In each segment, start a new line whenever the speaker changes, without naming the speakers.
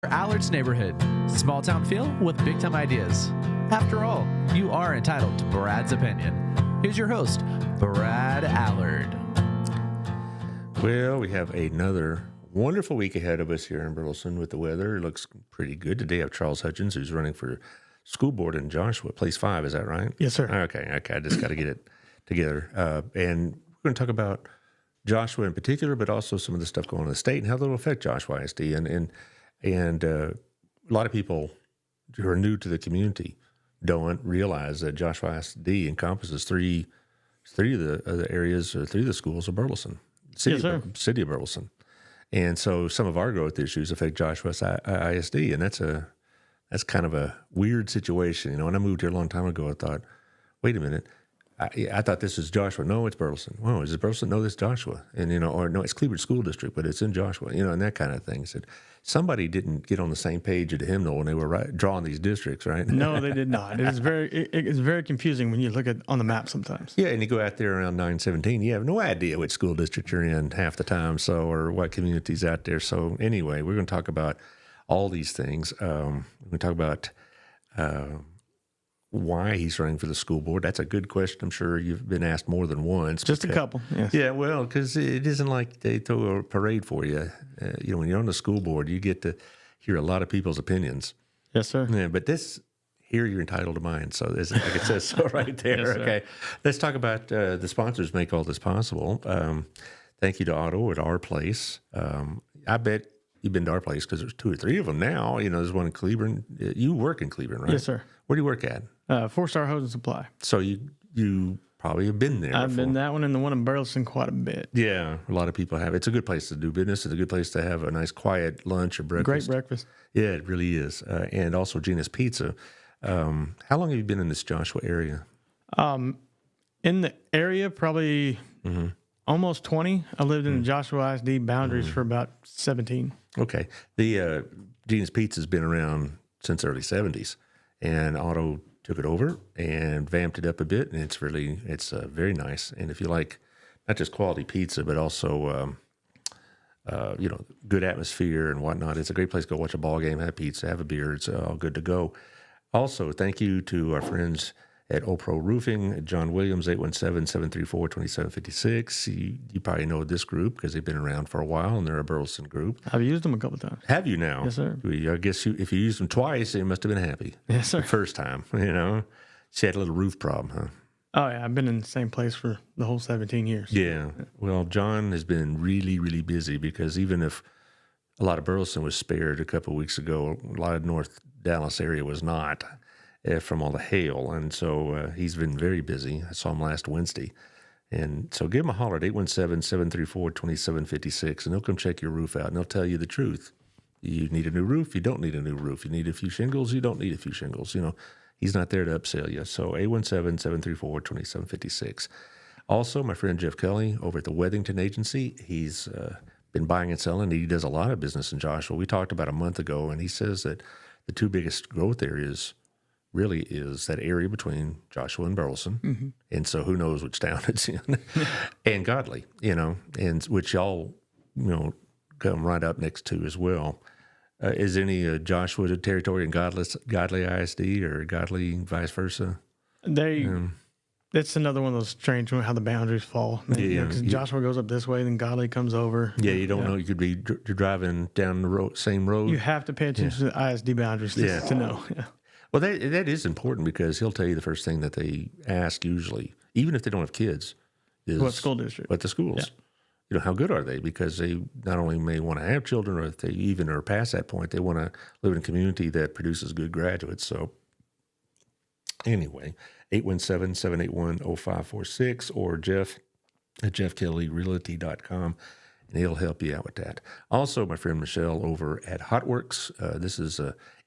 Allard's neighborhood. Small town feel with big time ideas. After all, you are entitled to Brad's opinion. Here's your host, Brad Allard.
Well, we have another wonderful week ahead of us here in Burleson with the weather. It looks pretty good. Today I have Charles Hudgens, who's running for school board in Joshua, place 5. Is that right?
Yes, sir.
Okay. I just got to get it together. And we're going to talk about Joshua in particular, but also some of the stuff going on in the state and how that will affect Joshua ISD. And a lot of people who are new to the community don't realize that Joshua ISD encompasses three of the areas, or 3 of the schools of Burleson, city of Burleson. And so some of our growth issues affect Joshua ISD, and that's kind of a weird situation. You know, when I moved here a long time ago, I thought, wait a minute, I thought this is Joshua. No, it's Burleson. Whoa, is it Burleson? No, this is Joshua. And, or no, it's Cleveland School District, but it's in Joshua, and that kind of thing. Said somebody didn't get on the same page of the hymnal when they were drawing these districts, right?
No, they did not. It's very confusing when you look at on the map sometimes.
Yeah, and you go out there around 917, you have no idea which school district you're in half the time, or what community's out there. So anyway, we're going to talk about all these things. We're going to talk about why he's running for the school board. That's a good question. I'm sure you've been asked more than once.
Just a couple, yes.
Yeah, well, because it isn't like they throw a parade for you. When you're on the school board, you get to hear a lot of people's opinions.
Yes, sir.
Yeah, but here you're entitled to mine. So like it says so right there.
Yes,
okay, let's talk about the sponsors make all this possible. Thank you to Otto at Our Place. I bet you've been to Our Place because there's 2 or 3 of them now. There's one in Cleveland. You work in Cleveland, right?
Yes, sir.
Where do you work at?
4-Star Hose and Supply.
So you probably have been there.
I've been that one and the one in Burleson quite a bit.
Yeah, a lot of people have. It's a good place to do business. It's a good place to have a nice quiet lunch or breakfast.
Great breakfast.
Yeah, it really is. And also Gina's Pizza. How long have you been in this Joshua area?
In the area, probably almost 20. I lived in the Joshua ISD boundaries for about 17.
Okay. The Gina's Pizza has been around since the early 70s, and Otto took it over and vamped it up a bit, and it's very nice. And if you like not just quality pizza, but also good atmosphere and whatnot, it's a great place to go watch a ball game, have pizza, have a beer. It's all good to go. Also, thank you to our friends at OPRO Roofing, John Williams, 817-734-2756. You probably know this group because they've been around for a while, and they're a Burleson group.
I've used them a couple times.
Have you now?
Yes, sir.
I guess if you used them twice, you must have been happy.
Yes, sir.
The first time, She had a little roof problem, huh?
Oh, yeah. I've been in the same place for the whole 17 years.
Yeah. Well, John has been really, really busy because even if a lot of Burleson was spared a couple of weeks ago, a lot of North Dallas area was not. From all the hail, and so he's been very busy. I saw him last Wednesday, and so give him a holler at 817-734-2756, and they'll come check your roof out, and they'll tell you the truth. You need a new roof, you don't need a new roof. You need a few shingles, you don't need a few shingles. He's not there to upsell you. So 817-734-2756. Also, my friend Jeff Kelly over at the Wethington Agency, he's been buying and selling. He does a lot of business in Joshua. We talked about a month ago, and he says that the 2 biggest growth areas really is that area between Joshua and Burleson, and so who knows which town it's in, and Godly, and which y'all, come right up next to as well. Is any Joshua territory in Godly ISD or Godly vice versa?
That's another one of those strange how the boundaries fall. Because Joshua goes up this way, then Godly comes over.
Yeah, you don't know. You could be driving down the same road.
You have to pay attention to the ISD boundaries to know. Yeah.
Well, that is important because he'll tell you the first thing that they ask usually, even if they don't have kids, is
what school district?
What the schools. Yeah. How good are they? Because they not only may want to have children, or if they even are past that point, they want to live in a community that produces good graduates. So anyway, 817-781-0546 or Jeff at jeffkellyrealty.com, and he'll help you out with that. Also, my friend Michelle over at HotWorks. This is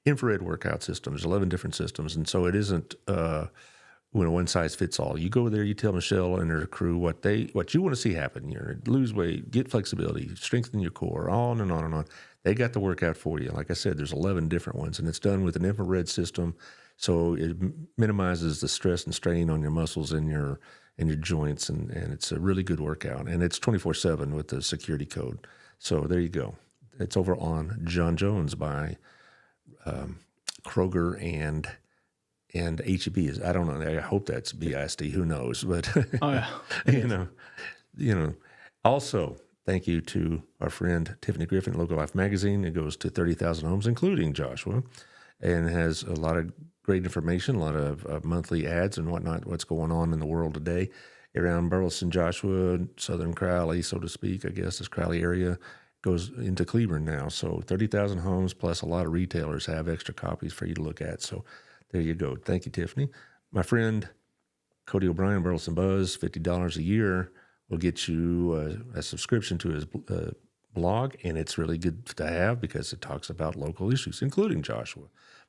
infrared workout system. There's 11 different systems, and so it isn't one size fits all. You go there, you tell Michelle and her crew what you want to see happen. Lose weight, get flexibility, strengthen your core, on and on and on. They got the workout for you. Like I said, there's 11 different ones, and it's done with an infrared system, so it minimizes the stress and strain on your muscles and your joints, and it's a really good workout. And it's 24/7 with the security code. So there you go. It's over on John Jones by Kroger and HEB. I don't know. I hope that's BISD. Who knows? But
Oh yeah.
you know. Also, thank you to our friend Tiffany Griffin, Local Life Magazine. It goes to 30,000 homes, including Joshua, and has a lot of great information, a lot of monthly ads and whatnot, what's going on in the world today around Burleson, Joshua, Southern Crowley, so to speak. I guess this Crowley area goes into Cleburne now. So 30,000 homes plus a lot of retailers have extra copies for you to look at. So there you go. Thank you, Tiffany. My friend Cody O'Brien, Burleson Buzz, $50 a year will get you a subscription to his blog, and it's really good to have because it talks about local issues, including Joshua.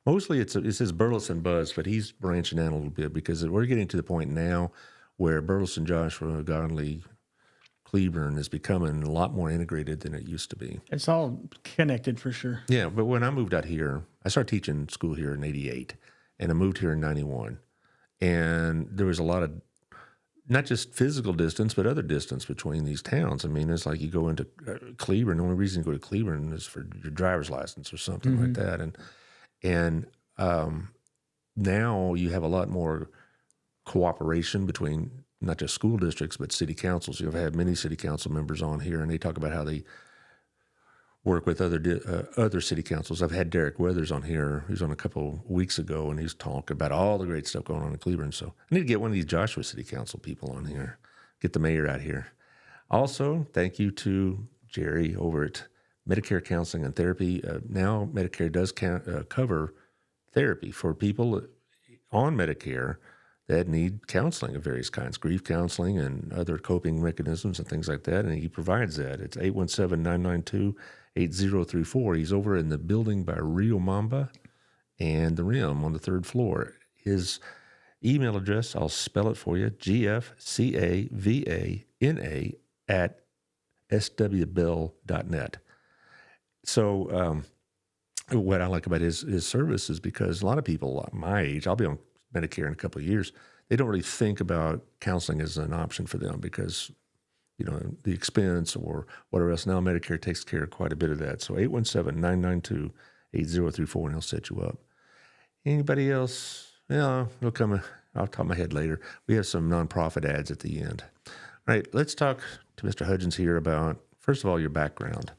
Mostly it says Burleson Buzz, but he's branching out a little bit because we're getting to the point now where Burleson, Joshua, Godley, Cleburne is becoming a lot more integrated than it used to be.
It's all connected for sure.
Yeah, but when I moved out here, I started teaching school here in 88, and I moved here in 91. And there was a lot of not just physical distance, but other distance between these towns. I mean, it's like you go into Cleburne. The only reason you go to Cleburne is for your driver's license or something like that. And now you have a lot more cooperation between not just school districts, but city councils. You've had many city council members on here, and they talk about how they work with other city councils. I've had Derek Weathers on here. He was on a couple weeks ago, and he's talking about all the great stuff going on in Cleburne. So I need to get one of these Joshua City Council people on here, get the mayor out here. Also, thank you to Jerry over at Medicare Counseling and Therapy. Now Medicare does cover therapy for people on Medicare that need counseling of various kinds, grief counseling and other coping mechanisms and things like that, and he provides that. It's 817-992-8034. He's over in the building by Rio Mamba and the Rim on the 3rd floor. His email address, I'll spell it for you, gfcavana@swbell.net. So what I like about his service is because a lot of people my age, I'll be on Medicare in a couple of years, they don't really think about counseling as an option for them because, the expense or whatever else. Now Medicare takes care of quite a bit of that. So 817-992-8034, and he'll set you up. Anybody else? Yeah, it'll come off the top of my head later. We have some nonprofit ads at the end. All right, let's talk to Mr. Hudgens here about, first of all, your background.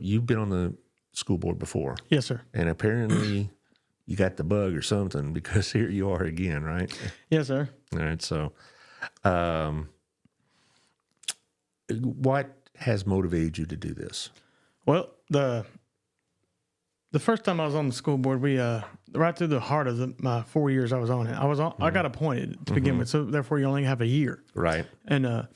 You've been on the school board before.
Yes, sir.
And apparently you got the bug or something because here you are again, right?
Yes, sir.
All right, so what has motivated you to do this?
Well, the first time I was on the school board, we right through the heart of my 4 years I was on it. I got appointed to begin with, so therefore you only have a year.
Right.
And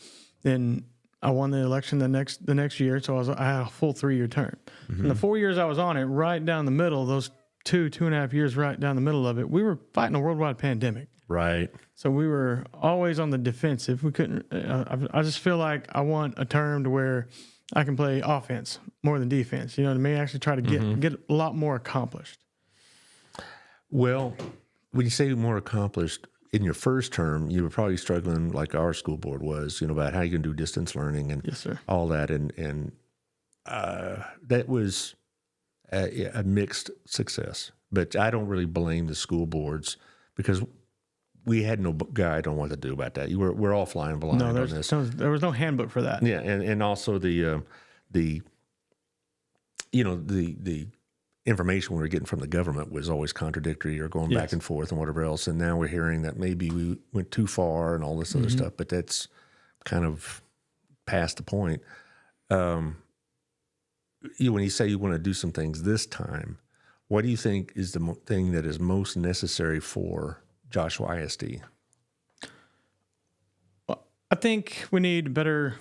then I won the election the next year, so I had a full 3-year term. And the 4 years I was on it, right down the middle, those 2.5 years right down the middle of it, we were fighting a worldwide pandemic.
Right.
So we were always on the defensive. We couldn't. I just feel like I want a term to where I can play offense more than defense. You know what I mean? Actually try to get a lot more accomplished.
Well, when you say more accomplished, in your first term, you were probably struggling like our school board was, about how you can do distance learning and
Yes, sir.
all that. And that was a mixed success. But I don't really blame the school boards because we had no guide on what to do about that. We're all flying blind on this.
There was no handbook for that.
Yeah, and also the information we were getting from the government was always contradictory or going back and forth and whatever else. And now we're hearing that maybe we went too far and all this other stuff, but that's kind of past the point. When you say you want to do some things this time, what do you think is the thing that is most necessary for Joshua ISD?
Well, I think we need better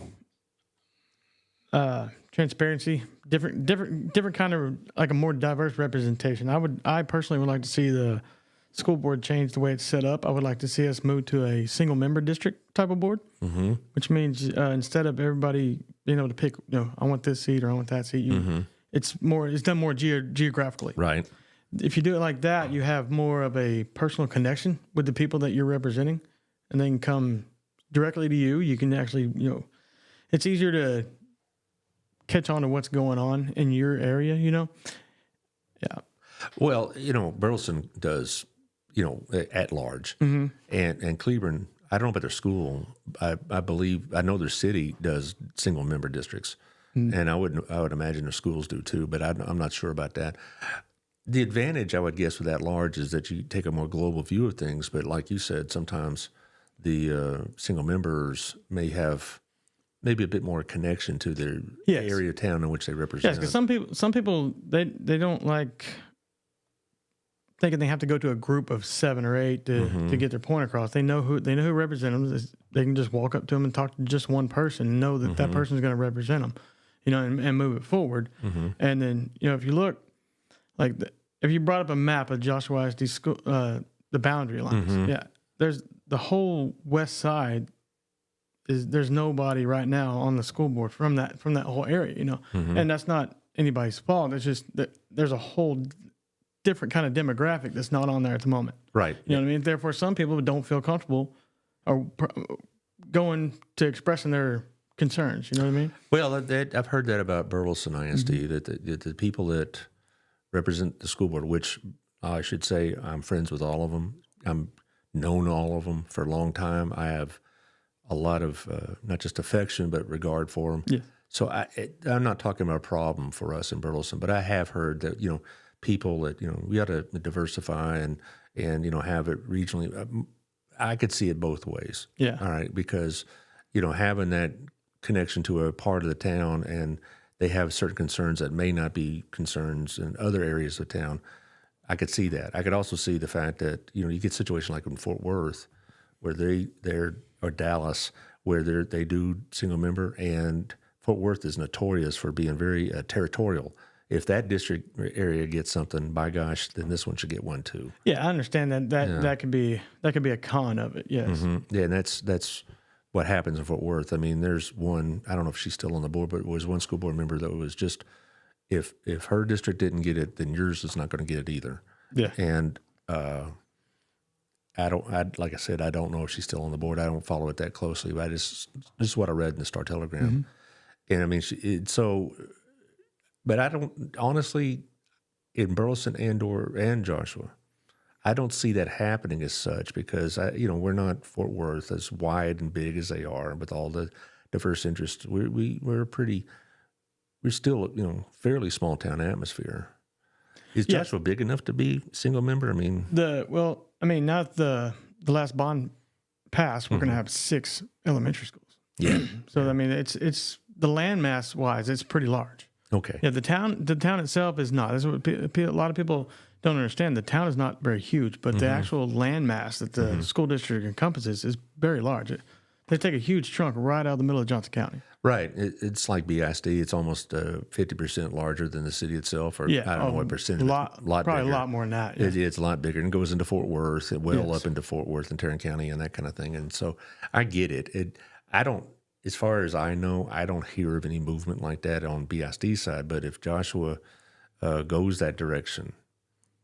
transparency, different kind of like a more diverse representation. I personally would like to see the school board change the way it's set up. I would like to see us move to a single member district type of board, which means instead of everybody being able to pick, I want this seat or I want that seat, it's done more geographically.
Right.
If you do it like that, you have more of a personal connection with the people that you're representing, and they can come directly to you. You can actually, it's easier to catch on to what's going on in your area, Yeah.
Well, Burleson does, at large, and Cleburne. I don't know about their school. I know their city does single member districts, and I would imagine their schools do too. But I'm not sure about that. The advantage I would guess with at large is that you take a more global view of things. But like you said, sometimes the single members may have maybe a bit more connection to their area of town in which they represent.
Yes, because some people they don't like thinking they have to go to a group of 7 or 8 to get their point across. They know who represent them. They can just walk up to them and talk to just one person and know that that person is going to represent them, and move it forward. And then if you look, like if you brought up a map of Joshua ISD school, the boundary lines, there's the whole west side. There's nobody right now on the school board from that whole area, and that's not anybody's fault. It's just that there's a whole different kind of demographic that's not on there at the moment.
Right.
You know what I mean? Therefore, some people don't feel comfortable or going to expressing their concerns. You know what I mean?
Well, I've heard that about Burleson ISD, that the people that represent the school board, which I should say I'm friends with all of them. I'm known all of them for a long time. I have a lot of not just affection but regard for them.
Yeah.
So I'm not talking about a problem for us in Burleson, but I have heard that people that we ought to diversify and have it regionally. I could see it both ways.
Yeah.
All right, because having that connection to a part of the town and they have certain concerns that may not be concerns in other areas of town. I could see that. I could also see the fact that you get situations like in Fort Worth, where or Dallas, where they do single member, and Fort Worth is notorious for being very territorial. If that district area gets something, by gosh, then this one should get one too.
Yeah, I understand that could be a con of it. Yes.
Yeah, and that's what happens in Fort Worth. I mean, there's one. I don't know if she's still on the board, but it was one school board member that was just if her district didn't get it, then yours is not going to get it either.
Yeah.
And like I said, I don't know if she's still on the board. I don't follow it that closely, but this is what I read in the Star Telegram. And I mean, but I don't honestly in Burleson and Joshua, I don't see that happening as such because we're not Fort Worth as wide and big as they are with all the diverse interests. We're still fairly small town atmosphere. Is Joshua big enough to be single member? I mean,
now the last bond passed, we're going to have 6 elementary schools.
Yeah.
So I mean, it's the landmass wise, it's pretty large.
Okay.
Yeah, the town itself is not. That's what a lot of people don't understand. The town is not very huge, but the actual landmass that the school district encompasses is very large. They take a huge chunk right out of the middle of Johnson County.
Right. It's like BISD. It's almost 50% larger than the city itself, or I don't know what percentage.
Probably
bigger.
A lot more than that. Yeah.
It's a lot bigger and goes into Fort Worth, up into Fort Worth and Tarrant County and that kind of thing. And so I get it. As far as I know, I don't hear of any movement like that on BISD's side. But if Joshua goes that direction,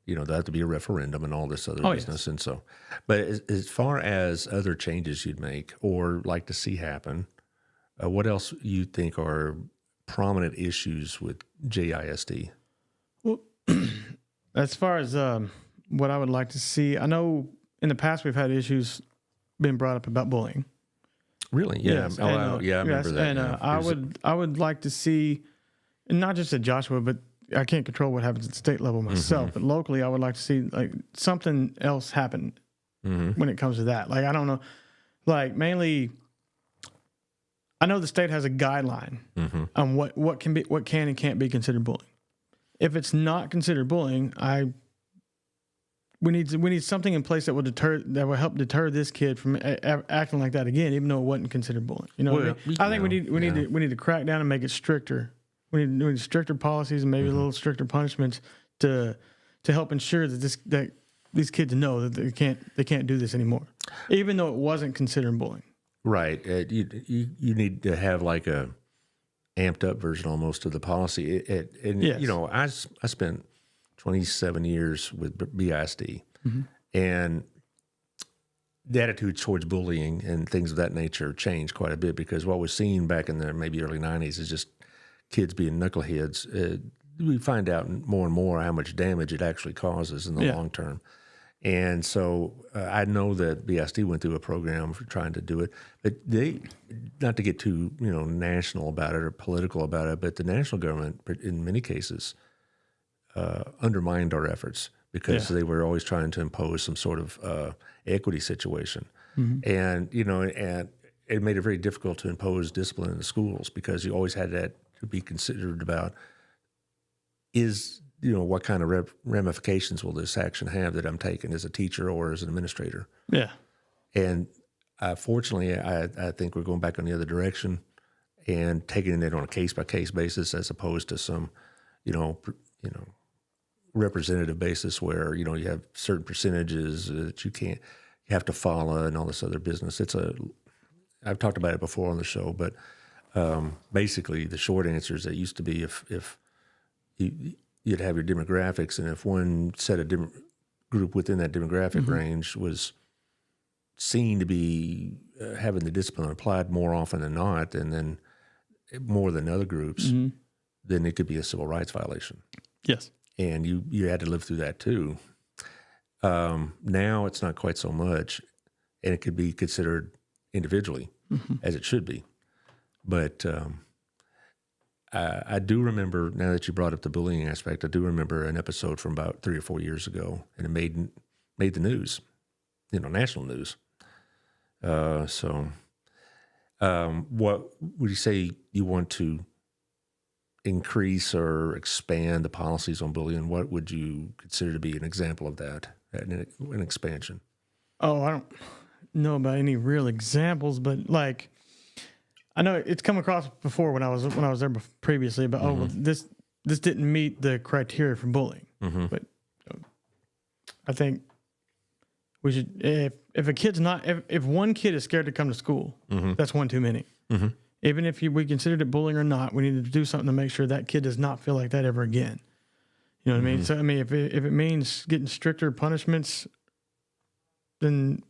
there'll have to be a referendum and all this other business. Yes. And so, but as far as other changes you'd make or like to see happen, what else you think are prominent issues with JISD?
Well, as far as what I would like to see, I know in the past we've had issues being brought up about bullying.
Really? Yeah.
Yes.
I remember that.
And I would like to see, and not just at Joshua, but I can't control what happens at the state level myself, but locally, I would like to see like something else happen when it comes to that. Like, I don't know, like mainly, I know the state has a guideline on what can and can't be considered bullying. If it's not considered bullying, we need something in place that will help deter this kid from acting like that again, even though it wasn't considered bullying. You know what I mean? I think we need to crack down and make it stricter. We need stricter policies and maybe a little stricter punishments to help ensure that these kids know that they can't do this anymore, even though it wasn't considered bullying.
Right. You need to have like a amped up version almost of the policy.
Yes.
I spent 27 years with BISD, and the attitude towards bullying and things of that nature changed quite a bit because what was seen back in the maybe early 90s is just kids being knuckleheads, we find out more and more how much damage it actually causes in the long term. And so I know that BISD went through a program for trying to do it, but they, not to get too national about it or political about it, but the national government in many cases undermined our efforts because they were always trying to impose some sort of equity situation, and and it made it very difficult to impose discipline in the schools because you always had that to be considered about what kind of ramifications will this action have that I'm taking as a teacher or as an administrator? Yeah. And fortunately, I think we're going back on the other direction and taking it on a case-by-case basis as opposed to some, representative basis where, you have certain percentages that you have to follow and all this other business. I've talked about it before on the show, but basically the short answer is that it used to be if you'd have your demographics, and if one set of group within that demographic range was seen to be having the discipline applied more often than not, and then more than other groups, then it could be a civil rights violation. Yes. And you had to live through that too. Now it's not quite so much, and it could be considered individually, as it should be. But I do remember, now that you brought up the bullying aspect, I do remember an episode from about 3 or 4 years ago, and it made the news, national news. What would you say you want to increase or expand the policies on bullying? What would you consider to be an example of that, an expansion? Oh, I don't know about any real examples, but like, I know it's come across before when I was there previously, but this didn't meet the criteria for bullying. But I think we should, if a kid's not, if one kid is scared to come to school, that's one too many. Even if we considered it bullying or not, we need to do something to make sure that kid does not feel like that ever again. You know what I mean? So I mean, if it means getting stricter punishments, then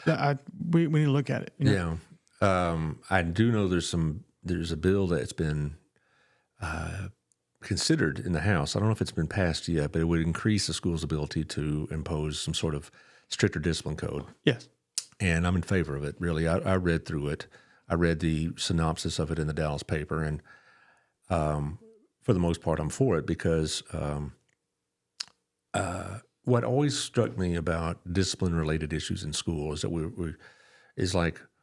we need to look at it. Yeah. I do know there's a bill that's been considered in the House. I don't know if it's been passed yet, but it would increase the school's ability to impose some sort of stricter discipline code. Yes. And I'm in favor of it, really. I read through it. I read the synopsis of it in the Dallas paper, and for the most part, I'm for it because what always struck me about discipline-related issues in school is that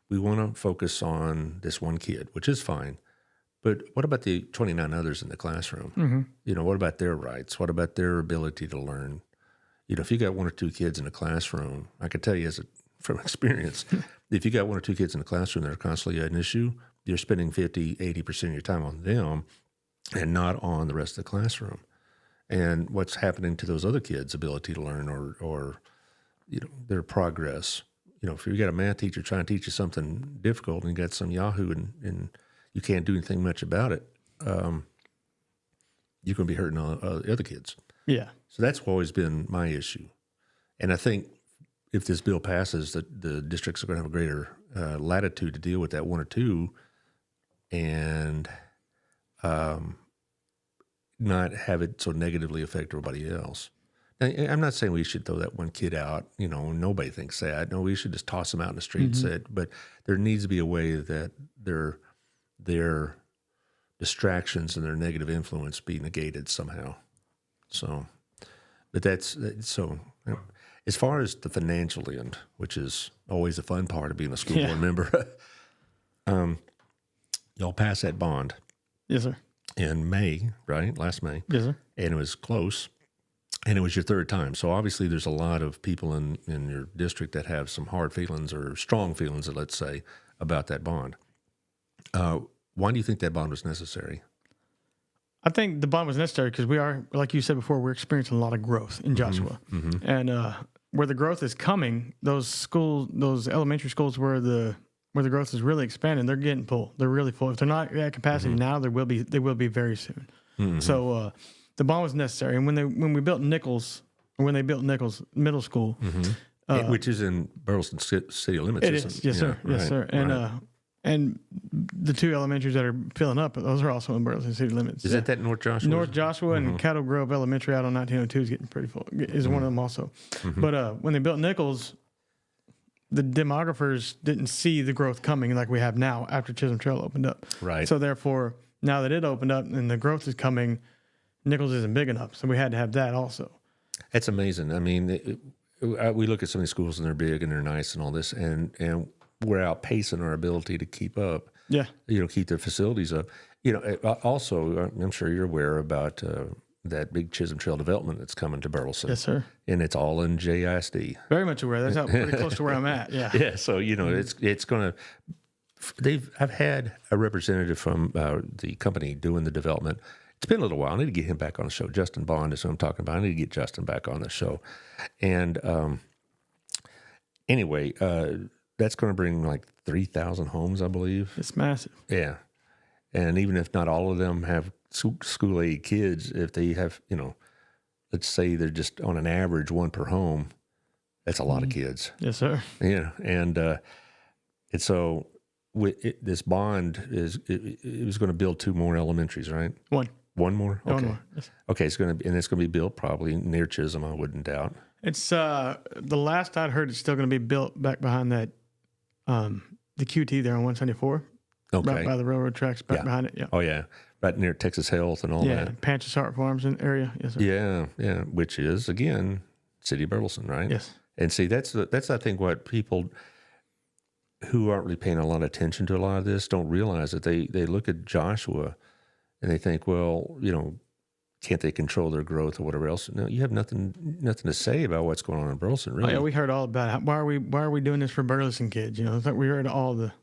we want to focus on this one kid, which is fine. But what about the 29 others in the classroom? What about their rights? What about their ability to learn? If you got 1 or 2 kids in a classroom, I can tell you from experience, if you got 1 or 2 kids in the classroom that are constantly an issue, you're spending 50, 80% of your time on them and not on the rest of the classroom. And what's happening to those other kids' ability to learn or their progress? If you got a math teacher trying to teach you something difficult and you got some yahoo and you can't do anything much about it, you're going to be hurting other kids. Yeah. So that's always been my issue. And I think if this bill passes, the districts are going to have a greater latitude to deal with that 1 or 2 and not have it so negatively affect everybody else. Now, I'm not saying we should throw that one kid out. Nobody thinks that. No, we should just toss them out in the street and say, but there needs to be a way that their distractions and their negative influence be negated somehow. So, but so. As far as the financial end, which is always the fun part of being a school board member, y'all passed that bond. Yes, sir. In May, right? Last May. Yes, sir. And it was close. And it was your 3rd time. So obviously there's a lot of people in your district that have some hard feelings or strong feelings, let's say, about that bond. Why do you think that bond was necessary? I think the bond was necessary because we are, like you said before, we're experiencing a lot of growth in Joshua. And where the growth is coming, those elementary schools where the growth is really expanding, they're getting full. They're really full. If they're not at capacity now, they will be very soon. So the bond was necessary. And when they built Nichols Middle School, which is in Burleson city limits,
it is. Yes, sir. Yes, sir. And And the two elementaries that are filling up, those are also in Burleson city limits.
Is that North Joshua?
North Joshua and Cattle Grove Elementary out on 1902 is getting pretty full. Is one of them also. But when they built Nichols, the demographers didn't see the growth coming like we have now after Chisholm Trail opened up.
Right.
So therefore, now that it opened up and the growth is coming, Nichols isn't big enough. So we had to have that also.
That's amazing. I mean, we look at some of these schools and they're big and they're nice and all this, and we're outpacing our ability to keep up.
Yeah.
Keep their facilities up. Also, I'm sure you're aware about that big Chisholm Trail development that's coming to Burleson.
Yes, sir.
And it's all in JISD.
Very much aware. That's out pretty close to where I'm at. Yeah.
Yeah. So, it's going to, I've had a representative from the company doing the development. It's been a little while. I need to get him back on the show. Justin Bond is who I'm talking about. I need to get Justin back on the show. And anyway, that's going to bring like 3,000 homes, I believe.
It's massive.
Yeah. And even if not all of them have school-age kids, if they have, let's say they're just on an average one per home, that's a lot of kids.
Yes, sir.
Yeah. And so this bond it was going to build 2 more elementaries, right? One more? Okay.
One more. Yes.
Okay. It's going to be built probably near Chisholm, I wouldn't doubt.
It's the last I'd heard, it's still going to be built back behind that the QT there on 174.
Okay.
Right by the railroad tracks, back behind it. Yeah.
Oh yeah, right near Texas Health and all that.
Yeah, Panchas Hart Farms area. Yes, sir.
Yeah, which is again City of Burleson, right?
Yes.
And see, that's I think what people who aren't really paying a lot of attention to a lot of this don't realize, that they look at Joshua and they think, well, can't they control their growth or whatever else? No, you have nothing to say about what's going on in Burleson, really.
Oh, yeah, we heard all about it. Why are we doing this for Burleson kids? It's like we heard all the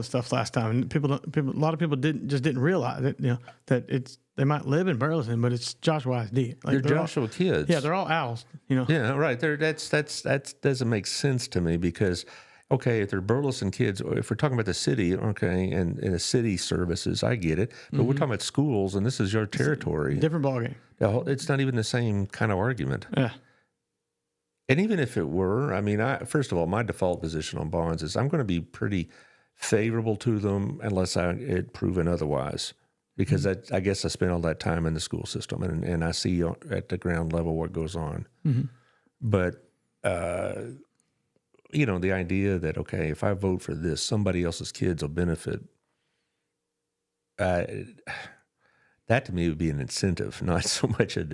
stuff last time, and a lot of people didn't realize it. That they might live in Burleson, but it's Joshua ISD.
Like they're Joshua kids.
Yeah, they're all owls.
Yeah, right. That doesn't make sense to me, because okay, if they're Burleson kids, or if we're talking about the city, okay, and the city services, I get it. But we're talking about schools, and this is your territory.
Different ballgame.
It's not even the same kind of argument.
Yeah.
And even if it were, I mean, first of all, my default position on bonds is I'm going to be pretty favorable to them unless it proven otherwise, because I guess I spent all that time in the school system, and I see at the ground level what goes on. But the idea that, okay, if I vote for this, somebody else's kids will benefit, that to me would be an incentive, not so much a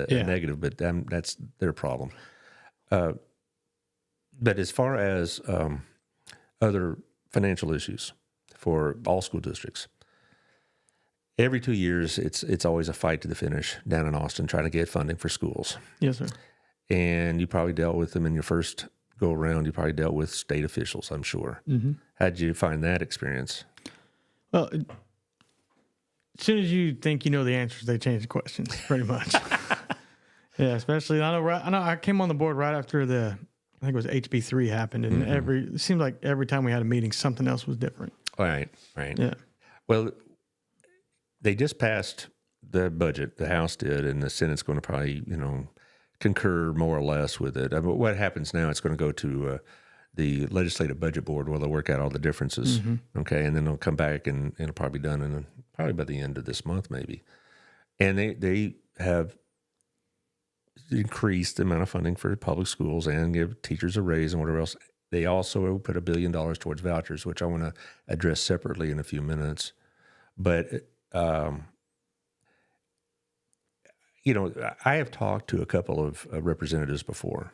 negative, but that's their problem. But as far as other financial issues for all school districts, every 2 years, it's always a fight to the finish down in Austin trying to get funding for schools.
Yes, sir.
And you probably dealt with them in your first go around. You probably dealt with state officials, I'm sure. How did you find that experience?
Well, as soon as you think you know the answers, they change the questions pretty much. Yeah, especially I know I came on the board right after I think it was HB3 happened, and it seemed like every time we had a meeting, something else was different.
Right.
Yeah.
Well, they just passed the budget, the House did, and the Senate's going to probably, concur more or less with it. I mean, what happens now, it's going to go to the Legislative Budget Board where they'll work out all the differences, okay, and then they'll come back and it'll probably be done probably by the end of this month maybe. And they have increased the amount of funding for public schools and give teachers a raise and whatever else. They also put $1 billion towards vouchers, which I want to address separately in a few minutes. But I have talked to a couple of representatives before.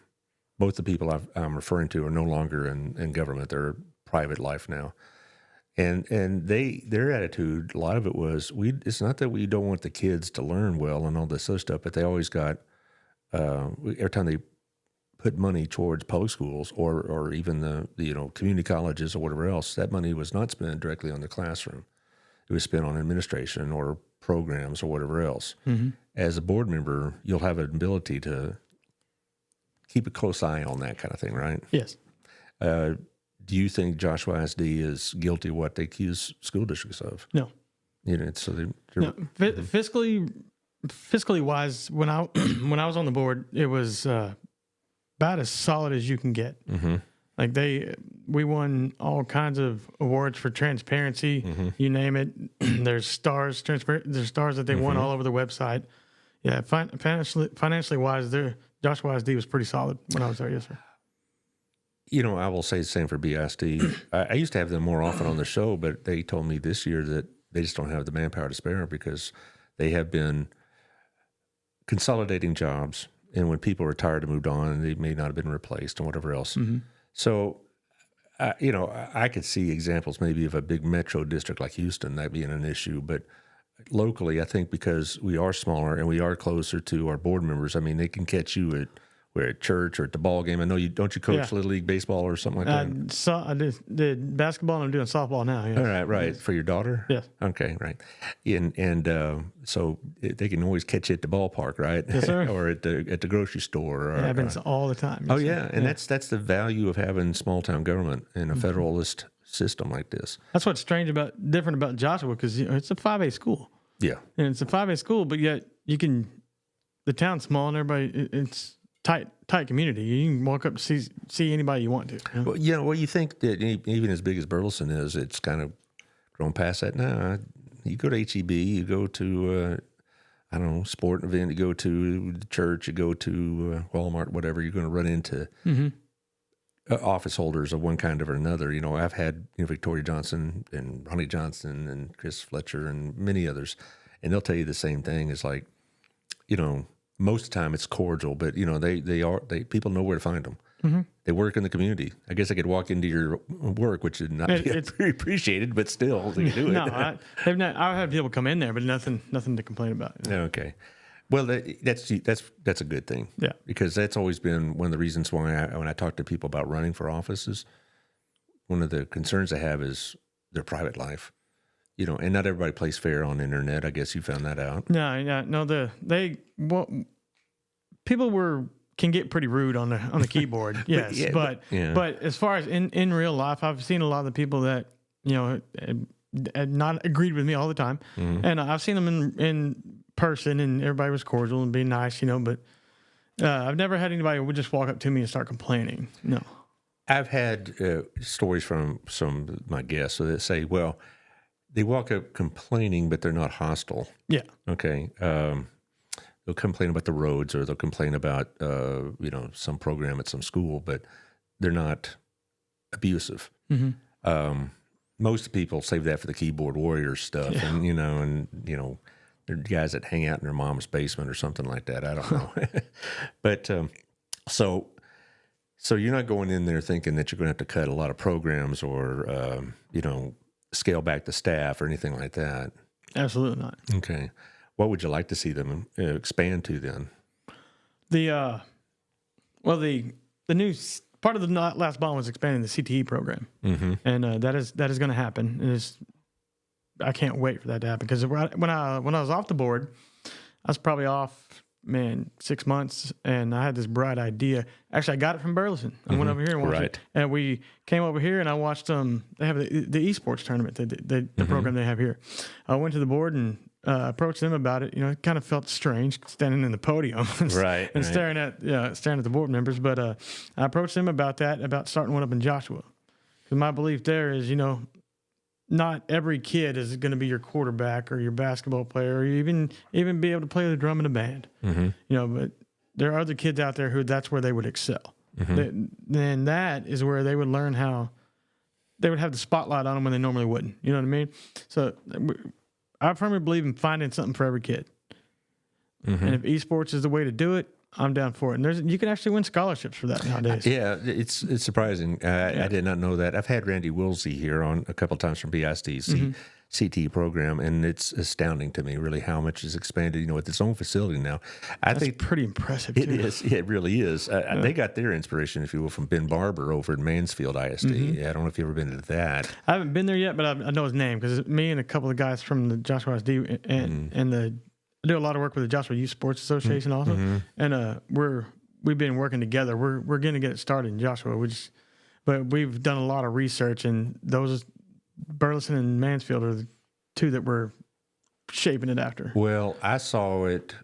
Both the people I'm referring to are no longer in government; they're private life now. And their attitude, a lot of it was, it's not that we don't want the kids to learn well and all this other stuff, but they always got every time they put money towards public schools or even the community colleges or whatever else, that money was not spent directly on the classroom. It was spent on administration or programs or whatever else. As a board member, you'll have an ability to keep a close eye on that kind of thing, right?
Yes.
Do you think Joshua ISD is guilty of what they accuse school districts of?
No.
So
no. Fiscally wise, when I was on the board, it was about as solid as you can get. Like we won all kinds of awards for transparency. You name it. There's stars, there's stars that they won all over the website. Yeah, financially wise, Joshua ISD was pretty solid when I was there. Yes, sir.
I will say the same for BISD. I used to have them more often on the show, but they told me this year that they just don't have the manpower to spare because they have been consolidating jobs. And when people retired and moved on, they may not have been replaced and whatever else. So, I could see examples maybe of a big metro district like Houston, that being an issue. But locally, I think because we are smaller and we are closer to our board members, I mean, they can catch you at church or at the ball game. I know don't you coach Little League baseball or something like that?
So I did basketball and I'm doing softball now. Yes.
All right. For your daughter?
Yes.
Okay, right. And so they can always catch you at the ballpark, right?
Yes, sir.
Or at the grocery store.
It happens all the time.
Oh, yeah. And that's the value of having small town government in a federalist system like this.
That's what's different about Joshua, because it's a 5A school.
Yeah.
And it's a 5A school, but yet the town's small and everybody, it's tight community. You can walk up to see anybody you want to.
Well, you think that even as big as Burleson is, it's kind of grown past that now. You go to HEB, you go to, I don't know, sport event, you go to the church, you go to Walmart, whatever, you're going to run into office holders of one kind or another. I've had Victoria Johnson and Ronnie Johnson and Chris Fletcher and many others, and they'll tell you the same thing. It's like, most of the time it's cordial, but they people know where to find them. They work in the community. I guess I could walk into your work, which is not very appreciated, but still they can do it.
No, I've had people come in there, but nothing to complain about.
Okay, well that's a good thing.
Yeah,
because that's always been one of the reasons why when I talk to people about running for offices, one of the concerns I have is their private life. And not everybody plays fair on the internet. I guess you found that out.
No. People can get pretty rude on the keyboard. Yes, but as far as in real life, I've seen a lot of the people that had not agreed with me all the time, and I've seen them in person, and everybody was cordial and being nice. But I've never had anybody who would just walk up to me and start complaining. No,
I've had stories from some of my guests that say, well, they walk up complaining, but they're not hostile.
Yeah.
Okay. They'll complain about the roads, or they'll complain about some program at some school, but they're not abusive. Most people save that for the keyboard warrior stuff, and they're guys that hang out in their mom's basement or something like that. I don't know, but so you're not going in there thinking that you're going to have to cut a lot of programs or scale back the staff or anything like that.
Absolutely not.
Okay. What would you like to see them expand to then?
The new part of the last bond was expanding the CTE program, and that is going to happen. And I can't wait for that to happen, because when I was off the board, I was probably off 6 months, and I had this bright idea. Actually, I got it from Burleson. I went over here and watched it, and we came over here and I watched them. They have the esports tournament, the program they have here. I went to the board and approached them about it. It kind of felt strange standing in the podium and staring at the board members. But I approached them about starting one up in Joshua, because my belief there is, not every kid is going to be your quarterback or your basketball player, or even be able to play the drum in a band. But there are other kids out there who that's where they would excel. Then that is where they would learn how they would have the spotlight on them when they normally wouldn't. You know what I mean? So I firmly believe in finding something for every kid. And if esports is the way to do it, I'm down for it. And you can actually win scholarships for that nowadays.
Yeah, it's surprising. I did not know that. I've had Randy Wilsey here on a couple of times from BISD's CT program, and it's astounding to me really how much is expanded. With its own facility now. I think
pretty impressive.
It is. It really is. They got their inspiration, if you will, from Ben Barber over at Mansfield ISD. I don't know if you've ever been to that.
I haven't been there yet, but I know his name, because me and a couple of guys from the Joshua ISD I do a lot of work with the Joshua Youth Sports Association also, and we've been working together. We're going to get it started in Joshua, but we've done a lot of research, and those Burleson and Mansfield are the two that we're shaping it after.
Well, I saw it,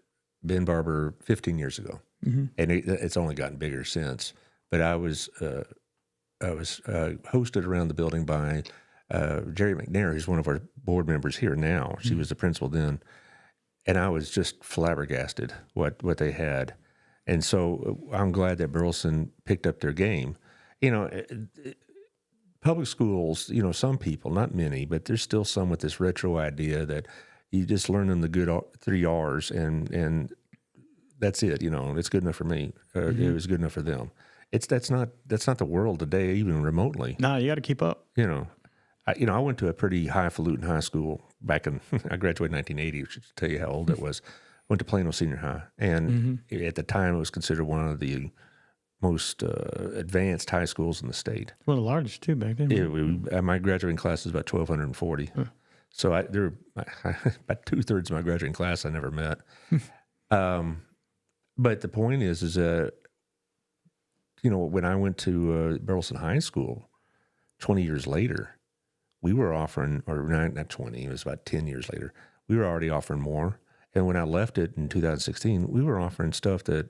Ben Barber, 15 years ago, and it's only gotten bigger since. But I was was hosted around the building by Jerry McNair, who's one of our board members here now. She was the principal then, and I was just flabbergasted what they had. And so I'm glad that Burleson picked up their game. Public schools, some people, not many, but there's still some with this retro idea that you just learn them the good 3 R's and that's it. It's good enough for me. It was good enough for them. That's not the world today, even remotely.
No, you got to keep up.
I went to a pretty highfalutin high school back in. I graduated in 1980, which should tell you how old it was. Went to Plano Senior High, and at the time it was considered one of the most advanced high schools in the state.
One of the largest too back then.
My graduating class was about 1,240. So there were about 2/3 of my graduating class I never met. But the point is when I went to Burleson High School 20 years later, we were offering, or not 20, it was about 10 years later, we were already offering more. And when I left it in 2016, we were offering stuff that,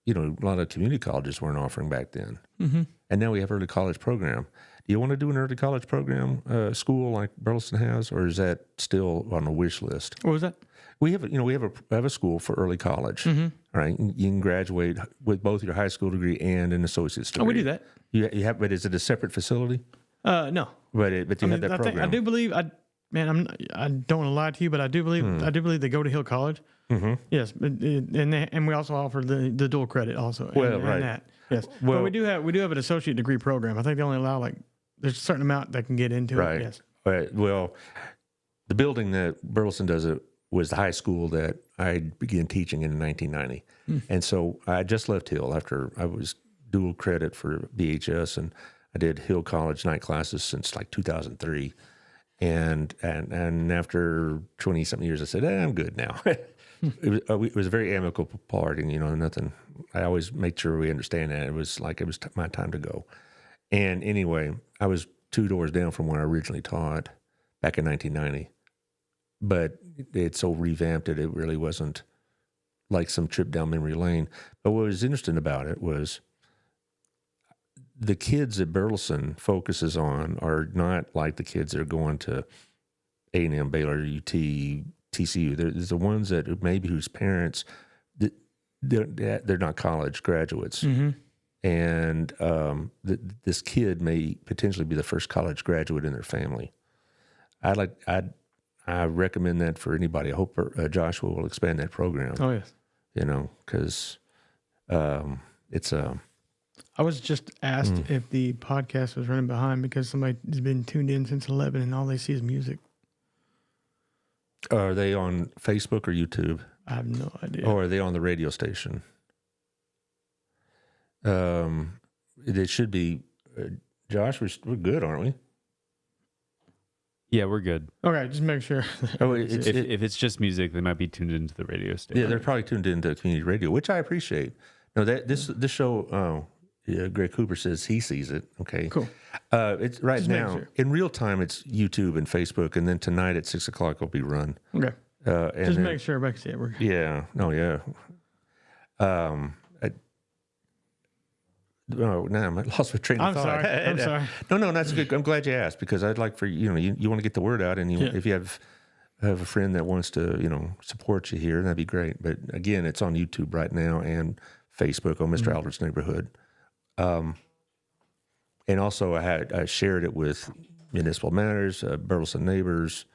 a lot of community colleges weren't offering back then. And now we have early college program. Do you want to do an early college program school like Burleson has, or is that still on the wish list?
What was that?
We have, we have a school for early college. All right, you can graduate with both your high school degree and an associate's degree.
Oh, we do that.
You have, but is it a separate facility?
No.
But you have that program.
I do believe. I don't want to lie to you, but I do believe they go to Hill College. Yes, and we also offer the dual credit also.
Well,
and
right.
that. Yes.
Well,
but we do have an associate degree program. I think they only allow there's a certain amount that can get into
right.
it. Yes.
Right. Well, the building that Burleson does it was the high school that I began teaching in 1990. And so I just left Hill after I was dual credit for BHS, and I did Hill College night classes since like 2003. And after 20-something years, I said, I'm good now. It was a very amicable parting, nothing. I always make sure we understand that. It was my time to go. And anyway, I was 2 doors down from where I originally taught back in 1990. But it's so revamped that it really wasn't like some trip down memory lane. But what was interesting about it was the kids that Burleson focuses on are not like the kids that are going to A&M, Baylor, UT, TCU. There's the ones that maybe whose parents, they're not college graduates. And this kid may potentially be the first college graduate in their family. I recommend that for anybody. I hope Joshua will expand that program.
Oh, yes.
Because it's
I was just asked if the podcast was running behind because somebody has been tuned in since 11 and all they see is music.
Are they on Facebook or YouTube?
I have no idea.
Or are they on the radio station? It should be. Josh, we're good, aren't we?
Yeah, we're good.
Okay, just make sure.
If it's just music, they might be tuned into the radio station.
Yeah, they're probably tuned into community radio, which I appreciate. No, this show. Greg Cooper says he sees it. Okay,
Cool.
It's right
Just
now
making sure.
in real time. It's YouTube and Facebook, and then tonight at 6 o'clock it'll be run.
Okay.
And
Just
then-
make sure everybody see it. We're good.
Yeah. No. Yeah. No, I lost my train of
I'm
thought.
sorry. I'm sorry.
No, that's good. I'm glad you asked because I'd like for you want to get the word out, and if you have a friend that wants to support you here, that'd be great. But again, it's on YouTube right now and Facebook on Mr. Allard's Neighborhood. And also I shared it with Municipal Matters, Burleson Neighbors,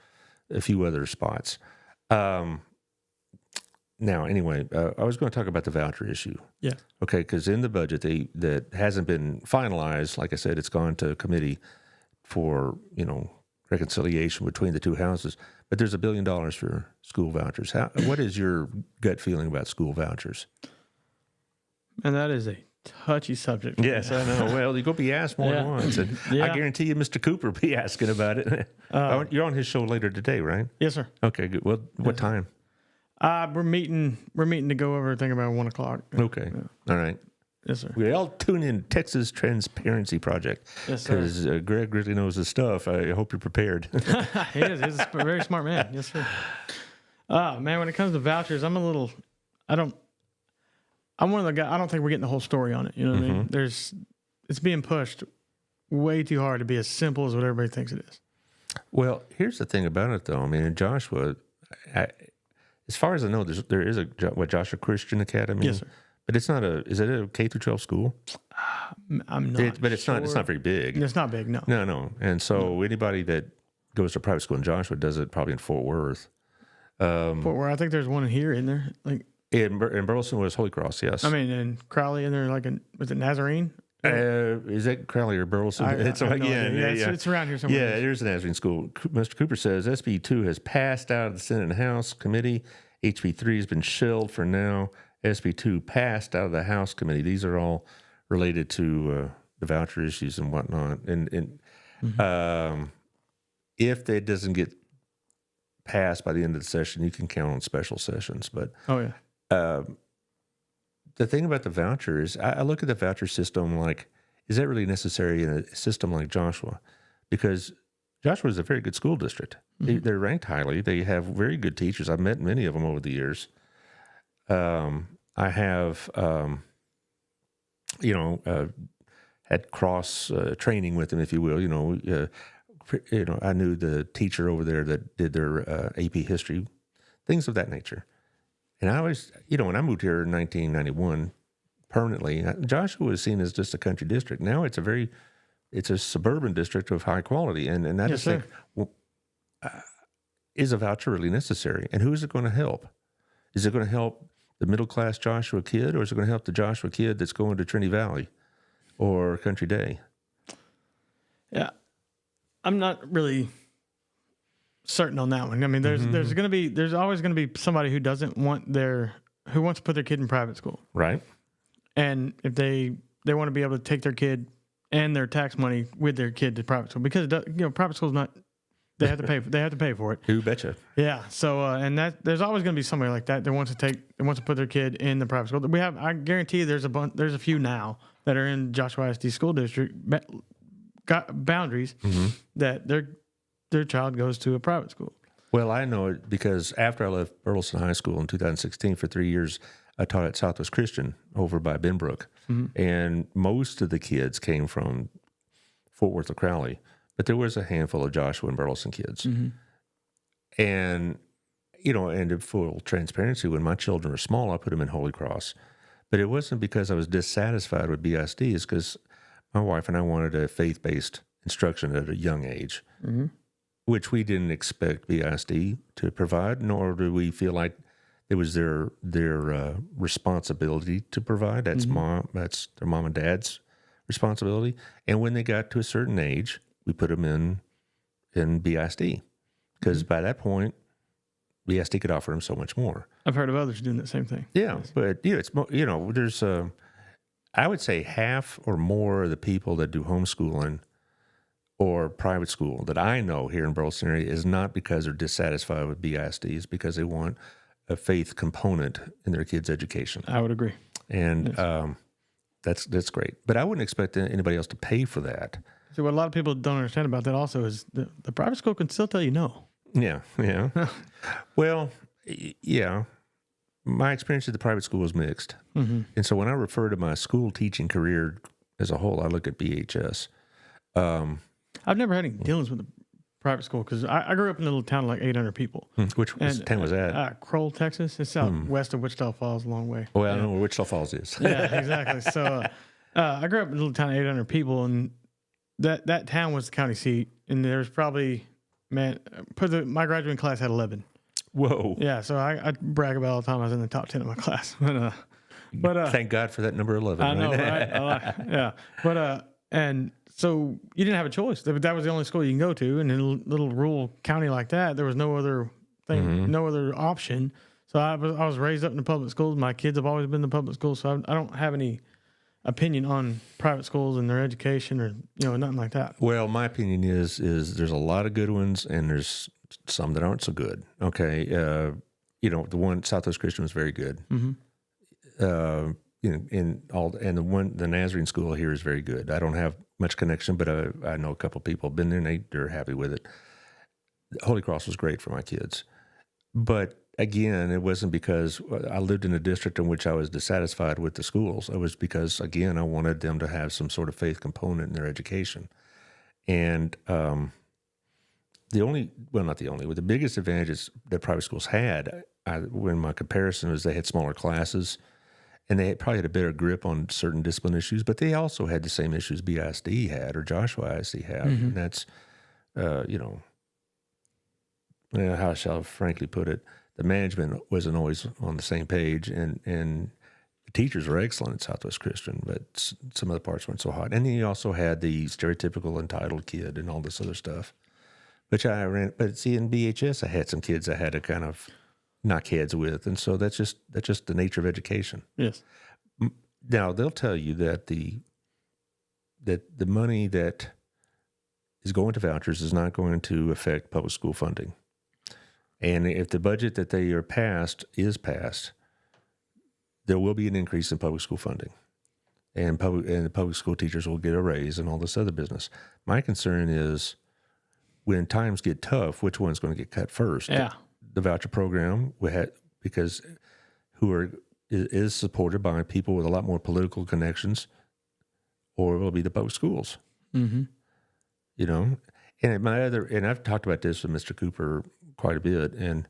a few other spots. Now, anyway, I was going to talk about the voucher issue.
Yeah.
Okay, because in the budget that hasn't been finalized, like I said, it's gone to committee for reconciliation between the two houses. But there's $1 billion for school vouchers. What is your gut feeling about school vouchers?
And that is a touchy subject.
Yes, I know. Well, you're going to be asked more than once. And I guarantee you Mr. Cooper will be asking about it. You're on his show later today, right?
Yes, sir.
Okay, good. Well, what time?
We're meeting to go over everything about 1 o'clock.
Okay. All right.
Yes, sir.
We all tune in Texas Transparency Project
Yes, sir.
because Greg really knows his stuff. I hope you're prepared.
He is. He's a very smart man. Yes, sir. Man, when it comes to vouchers, I'm one of the guys, I don't think we're getting the whole story on it. You know what I mean? it's being pushed way too hard to be as simple as what everybody thinks it is.
Well, here's the thing about it, though. I mean, in Joshua, as far as I know, there is a Joshua Christian Academy.
Yes, sir.
But it's not a. Is it a K through 12 school?
I'm not.
But it's not. It's not very big.
It's not big. No.
No. And so anybody that goes to private school in Joshua does it probably in Fort Worth.
Fort Worth. I think there's one here in there. Like
in Burleson was Holy Cross. Yes.
I mean, and Crowley in there, like was it Nazarene?
Is that Crowley or Burleson?
I have no idea. It's around here somewhere.
Yeah, there's a Nazarene school. Mr. Cooper says SB 2 has passed out of the Senate and House committee. HB 3 has been shelved for now. SB 2 passed out of the House committee. These are all related to the voucher issues and whatnot. And if that doesn't get passed by the end of the session, you can count on special sessions. But the thing about the voucher is I look at the voucher system like, is that really necessary in a system like Joshua? Because Joshua is a very good school district. They're ranked highly. They have very good teachers. I've met many of them over the years. I have, had cross training with them, if you will. I knew the teacher over there that did their AP history, things of that nature. And I always, when I moved here in 1991 permanently, Joshua was seen as just a country district. Now it's a suburban district of high quality. And I just think, well, is a voucher really necessary? And who is it going to help? Is it going to help the middle-class Joshua kid, or is it going to help the Joshua kid that's going to Trinity Valley or Country Day? Yeah.
I'm not really certain on that one. I mean, there's always going to be somebody who wants to put their kid in private school.
Right.
And if they want to be able to take their kid and their tax money with their kid to private school, because private school's not, they have to pay for it.
Who betcha?
Yeah. So and there's always going to be somebody like that wants to put their kid in the private school. I guarantee you there's a few now that are in Joshua ISD school district got boundaries that their child goes to a private school.
Well, I know it because after I left Burleson High School in 2016 for 3 years, I taught at Southwest Christian over by Benbrook, and most of the kids came from Fort Worth or Crowley. But there was a handful of Joshua and Burleson kids. And, and in full transparency, when my children were small, I put them in Holy Cross. But it wasn't because I was dissatisfied with BISD. It's because my wife and I wanted a faith-based instruction at a young age, which we didn't expect BISD to provide, nor do we feel like it was their responsibility to provide. That's their mom and dad's responsibility. And when they got to a certain age, we put them in BISD because by that point, BISD could offer them so much more.
I've heard of others doing the same thing.
Yeah, but it's there's I would say half or more of the people that do homeschooling or private school that I know here in Burleson area is not because they're dissatisfied with BISD. It's because they want a faith component in their kids' education.
I would agree,
and that's great. But I wouldn't expect anybody else to pay for that.
See, what a lot of people don't understand about that also is the private school can still tell you no.
Yeah. Well, yeah. My experience at the private school was mixed. And so when I refer to my school teaching career as a whole, I look at BHS.
I've never had any dealings with the private school because I grew up in a little town of like 800 people.
Which town was that?
Kroll, Texas. It's out west of Wichita Falls, a long way.
Well, I don't know where Wichita Falls is.
Yeah, exactly. So I grew up in a little town of 800 people, and that town was the county seat, and there's probably, my graduating class had 11.
Whoa.
Yeah, so I brag about all the time I was in the top 10 of my class. But
thank God for that number 11.
I know, right? Yeah. But and so you didn't have a choice. That was the only school you can go to, and in a little rural county like that, there was no other thing, no other option. So I was raised up in the public schools. My kids have always been in the public schools, so I don't have any opinion on private schools and their education or nothing like that.
Well, my opinion is there's a lot of good ones and there's some that aren't so good. Okay, the one Southwest Christian was very good. The Nazarene school here is very good. I don't have much connection, but I know a couple people have been there and they're happy with it. Holy Cross was great for my kids, but again, it wasn't because I lived in a district in which I was dissatisfied with the schools. It was because, again, I wanted them to have some sort of faith component in their education. And not the only, but the biggest advantages that private schools had, when my comparison was they had smaller classes, and they probably had a better grip on certain discipline issues, but they also had the same issues BISD had or Joshua ISD had. And that's, how shall I frankly put it, the management wasn't always on the same page, and the teachers were excellent at Southwest Christian, but some other parts weren't so hot. And then you also had the stereotypical entitled kid and all this other stuff, which but see, in BHS, I had some kids I had to kind of knock heads with, and so that's just the nature of education.
Yes.
Now they'll tell you that the money that is going to vouchers is not going to affect public school funding, and if the budget that they are passed is passed, there will be an increase in public school funding, and the public school teachers will get a raise and all this other business. My concern is when times get tough, which one's going to get cut first?
Yeah.
The voucher program because is supported by people with a lot more political connections, or it will be the public schools.
Mm-hmm.
And I've talked about this with Mr. Cooper quite a bit, and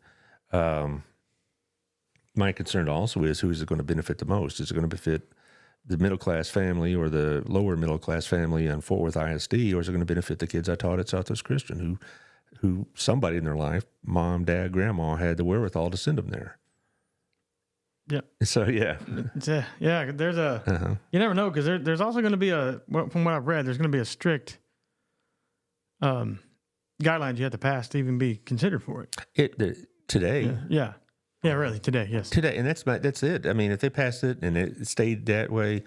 my concern also is who is it going to benefit the most? Is it going to benefit the middle class family or the lower middle class family on Fort Worth ISD, or is it going to benefit the kids I taught at Southwest Christian who somebody in their life, mom, dad, grandma, had the wherewithal to send them there?
Yeah.
So, yeah.
There's you never know, because there's also going to be from what I've read, there's going to be a strict guidelines you have to pass to even be considered for it.
Today.
Yeah, really, today, yes.
Today, and that's it. I mean, if they passed it and it stayed that way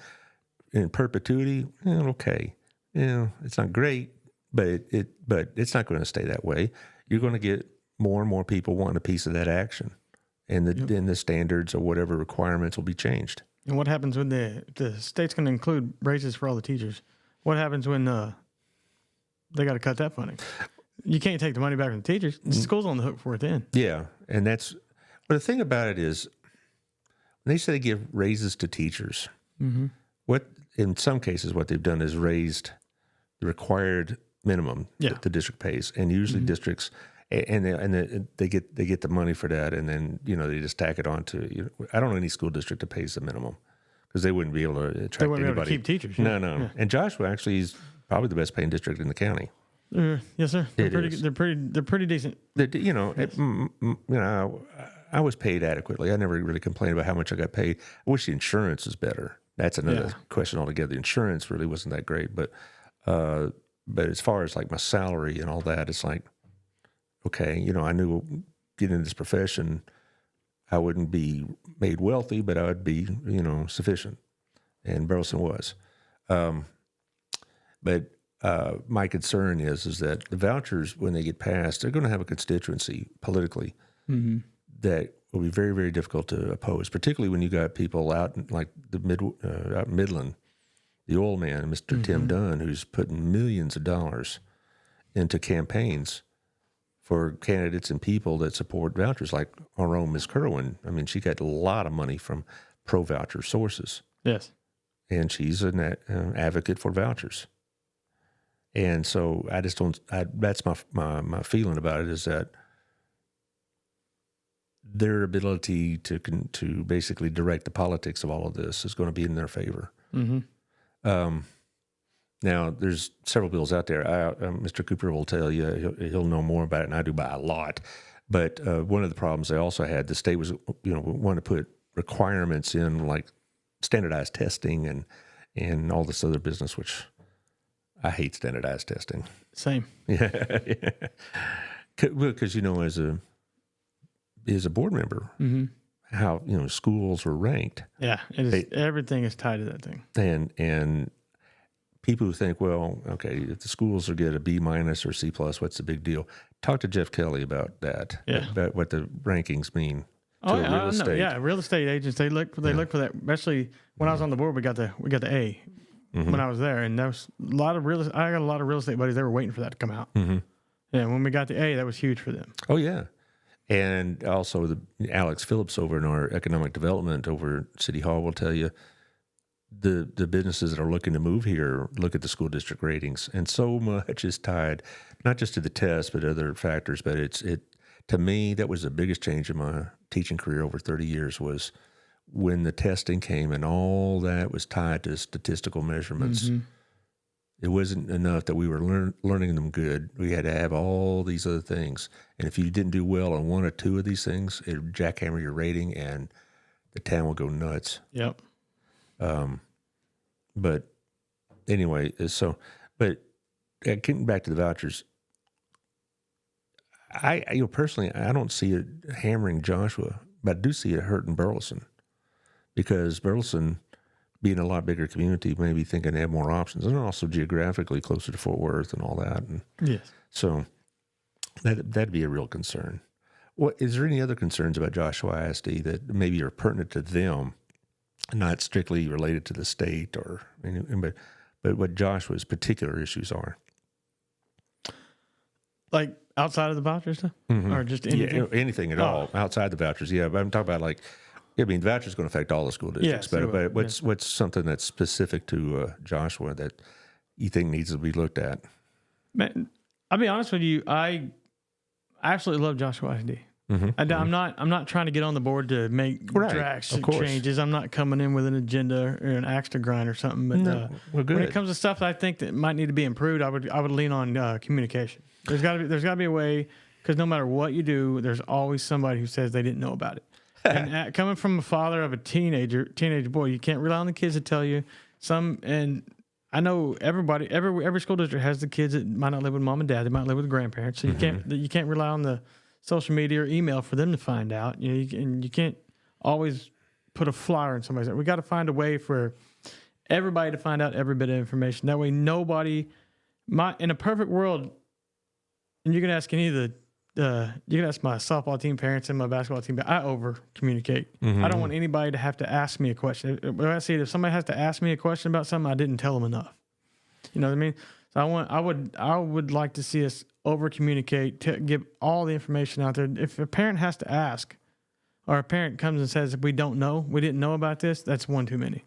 in perpetuity, okay. It's not great, but it's not going to stay that way. You're going to get more and more people wanting a piece of that action, and then the standards or whatever requirements will be changed.
And what happens when the state's going to include raises for all the teachers? What happens when they got to cut that funding? You can't take the money back from the teachers. The school's on the hook for it then.
Yeah, and but the thing about it is, when they say they give raises to teachers, what in some cases what they've done is raised the required minimum that the district pays, and usually districts and they get the money for that, and then they just tack it on to. I don't know any school district that pays the minimum because they wouldn't be able to attract
They wouldn't
anybody.
be able to keep teachers.
No.
Yeah.
And Joshua actually is probably the best paying district in the county.
Yes, sir. They're pretty decent.
I was paid adequately. I never really complained about how much I got paid. I wish the insurance is better. That's another question altogether. The insurance really wasn't that great, but as far as like my salary and all that, it's like, okay, I knew getting into this profession, I wouldn't be made wealthy, but I would be, sufficient. And Burleson was. But my concern is that the vouchers, when they get passed, they're going to have a constituency politically that will be very, very difficult to oppose, particularly when you got people out in, like out in Midland, the oil man, Mr. Tim Dunn, who's putting millions of dollars into campaigns for candidates and people that support vouchers, like our own Ms. Kerwin. I mean, she got a lot of money from pro-voucher sources.
Yes.
And she's an advocate for vouchers. And so I just don't. That's my feeling about it, is that their ability to basically direct the politics of all of this is going to be in their favor. Now, there's several bills out there. Mr. Cooper will tell you he'll know more about it than I do by a lot. But one of the problems they also had, the state was wanted to put requirements in, like standardized testing and all this other business, which I hate standardized testing.
Same.
Yeah. Because, as a board member, how, schools are ranked.
Yeah. Everything is tied to that thing.
And people who think, well, okay, if the schools are get a B- or C+, what's the big deal? Talk to Jeff Kelly about that.
Yeah.
About what the rankings mean to real estate.
Yeah, real estate agents, they look for that. Especially when I was on the board, we got the A when I was there, and there was a lot of I got a lot of real estate buddies. They were waiting for that to come out. And when we got the A, that was huge for them.
Oh yeah, And also Alex Phillips over in our economic development over at City Hall will tell you the businesses that are looking to move here look at the school district ratings, and so much is tied not just to the test but other factors. But it to me, that was the biggest change in my teaching career over 30 years, was when the testing came and all that was tied to statistical measurements. It wasn't enough that we were learning them good. We had to have all these other things. And if you didn't do well on one or two of these things, it would jackhammer your rating and the town would go nuts.
Yep.
But anyway, getting back to the vouchers, personally, I don't see it hammering Joshua, but I do see it hurting Burleson, because Burleson, being a lot bigger community, maybe thinking they have more options, and also geographically closer to Fort Worth and all that. And
yes.
So that'd be a real concern. What is there any other concerns about Joshua ISD that maybe are pertinent to them, not strictly related to the state but what Joshua's particular issues are?
Like outside of the voucher stuff, or just anything?
Yeah, anything at all outside the vouchers. Yeah, but I'm talking about the voucher's going to affect all the school districts.
Yes,
but what's something that's specific to Joshua that you think needs to be looked at?
Man, I'll be honest with you. I absolutely love Joshua ISD. I'm not trying to get on the board to make drastic changes. I'm not coming in with an agenda or an axe to grind or something. But when it comes to stuff that I think that might need to be improved, I would lean on communication. There's got to be a way, because no matter what you do, there's always somebody who says they didn't know about it. And coming from a father of a teenage boy, you can't rely on the kids to tell you. And I know every school district has the kids that might not live with mom and dad. They might live with grandparents. So you can't rely on the social media or email for them to find out. You can't always put a flyer in somebody's. We got to find a way for everybody to find out every bit of information. That way, nobody. In a perfect world, and you can ask any of the. You can ask my softball team parents and my basketball team, but I over communicate. I don't want anybody to have to ask me a question. When I see it, if somebody has to ask me a question about something, I didn't tell them enough. You know what I mean? So I would like to see us over communicate, to give all the information out there. If a parent has to ask, or a parent comes and says, we didn't know about this, that's one too many.